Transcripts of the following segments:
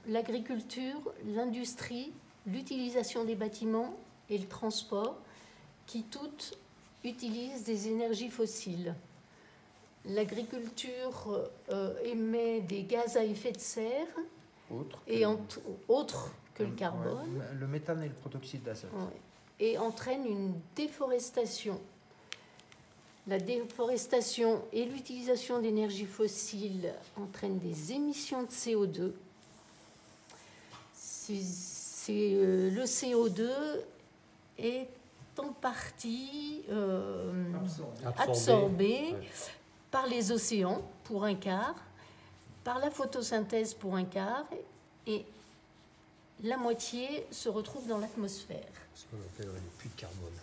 l'agriculture, l'industrie, l'utilisation des bâtiments et le transport, qui toutes utilisent des énergies fossiles. L'agriculture émet des gaz à effet de serre, autres que le carbone. Ouais, le méthane et le protoxyde d'azote. Ouais, et entraîne une déforestation. La déforestation et l'utilisation d'énergies fossiles entraînent des émissions de CO2. Le CO2 est en partie absorbé par les océans pour un quart, par la photosynthèse pour un quart, et la moitié se retrouve dans l'atmosphère. Ce qu'on appelle les puits de carbone.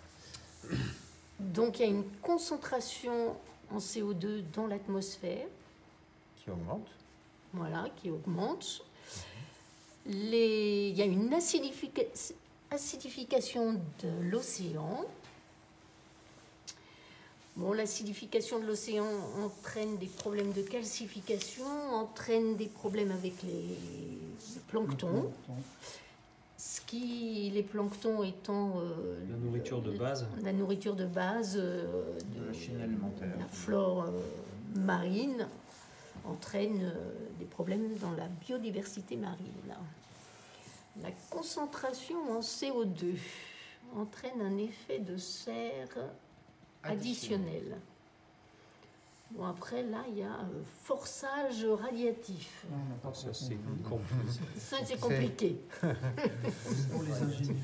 Donc il y a une concentration en CO2 dans l'atmosphère. Qui augmente. Voilà, qui augmente. Il y a une acidification de l'océan. Bon, l'acidification de l'océan entraîne des problèmes de calcification, entraîne des problèmes avec les planctons. Les planctons étant la nourriture de base. La nourriture de base de la chaîne alimentaire. La flore marine entraîne des problèmes dans la biodiversité marine. La concentration en CO2 entraîne un effet de serre additionnel. Bon, après, là, il y a forçage radiatif. Ça, c'est compliqué. Ça, c'est compliqué. Pour les ingénieurs.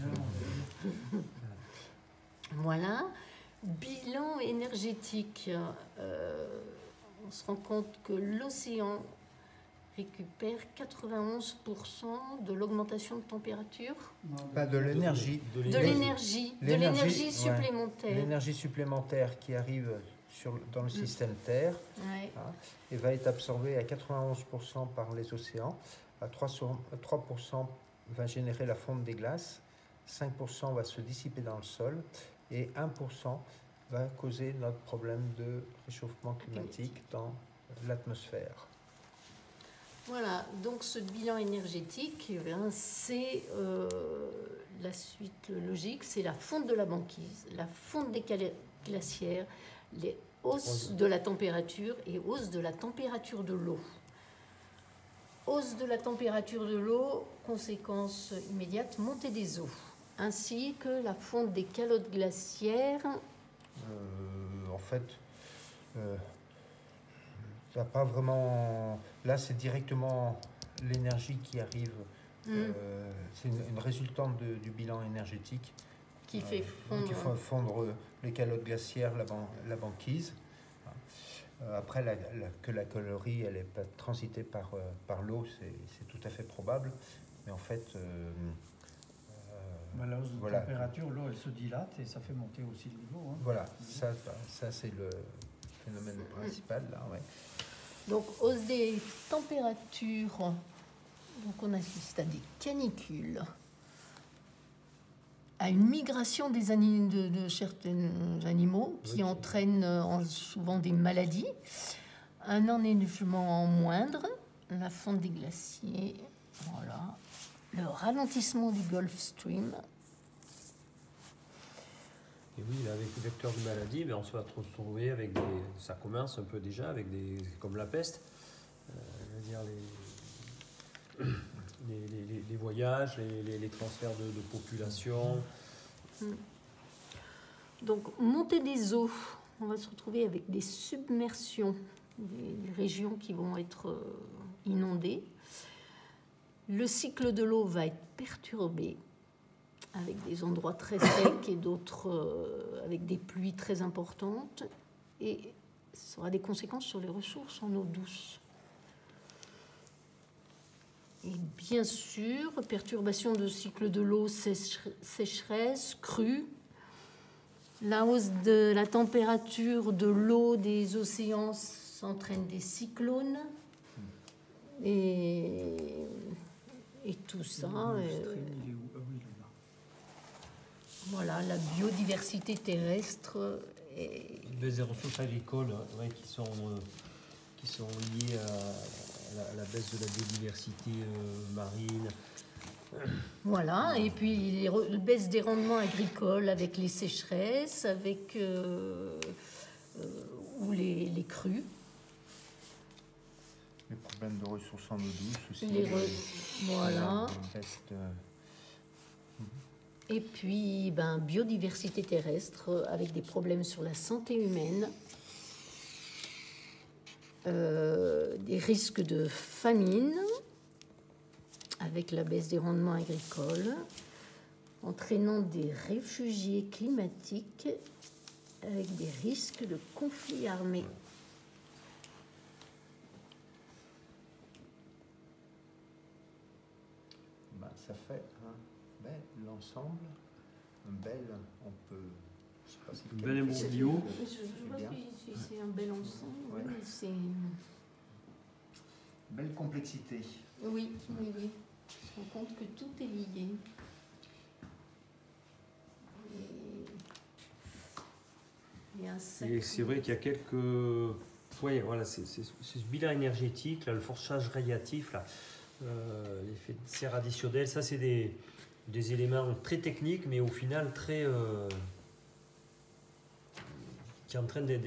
Voilà. Bilan énergétique. On se rend compte que l'océan récupère 91% de l'augmentation de température. Pas de l'énergie. De l'énergie supplémentaire. L'énergie supplémentaire qui arrive dans le système Terre, ouais. Et va être absorbée à 91% par les océans, à 3% va générer la fonte des glaces, 5% va se dissiper dans le sol et 1% va causer notre problème de réchauffement climatique dans l'atmosphère. Voilà, donc ce bilan énergétique, c'est la suite logique, c'est la fonte de la banquise, la fonte des glaciaires, les hausses de la température et hausse de la température de l'eau. Hausse de la température de l'eau, conséquence immédiate, montée des eaux, ainsi que la fonte des calottes glaciaires. En fait, pas vraiment. Là, c'est directement l'énergie qui arrive. C'est une résultante du bilan énergétique qui fait fondre les calottes glaciaires, la banquise. Après, que la calorie elle est pas transitée par l'eau, c'est tout à fait probable. Mais en fait, la hausse de température, l'eau elle se dilate et ça fait monter aussi le niveau. Hein. Voilà, ça c'est le phénomène principal là. Ouais. Donc hausse des températures. Donc on assiste à des canicules, à une migration de certains animaux qui entraînent souvent des maladies, un enneigement moindre, la fonte des glaciers, voilà, le ralentissement du Gulf Stream. Et oui, avec le vecteur de maladie, on se va retrouver avec ça commence un peu déjà avec comme la peste, les voyages, les transferts de population. Donc, montée des eaux, on va se retrouver avec des submersions, des régions qui vont être inondées. Le cycle de l'eau va être perturbé avec des endroits très secs et d'autres avec des pluies très importantes. Et ça aura des conséquences sur les ressources en eau douce. Et bien sûr, perturbation de cycle de l'eau, sécheresse, crue, la hausse de la température de l'eau des océans entraîne des cyclones et tout ça. Voilà, la biodiversité terrestre. Des ressources agricoles qui sont liées la baisse de la biodiversité marine. Voilà, et puis la baisse des rendements agricoles avec les sécheresses, avec ou les crues. Les problèmes de ressources en eau douce aussi. Voilà. Une baisse de- Et puis, biodiversité terrestre avec des problèmes sur la santé humaine, des risques de famine avec la baisse des rendements agricoles, entraînant des réfugiés climatiques avec des risques de conflits armés. Ça fait un bel ensemble, un bel, on peut, je sais pas si Un bel imbroglio. Je vois que c'est un bel ensemble. Ouais. Oui, c'est... Belle complexité. Oui, oui, oui. On se rend compte que tout est lié. Et c'est vrai qu'il y a quelques... Oui, voilà, c'est ce bilan énergétique, là, le forçage radiatif, là, l'effet de serre additionnel, ça c'est des éléments très techniques, mais au final très... qui entraînent des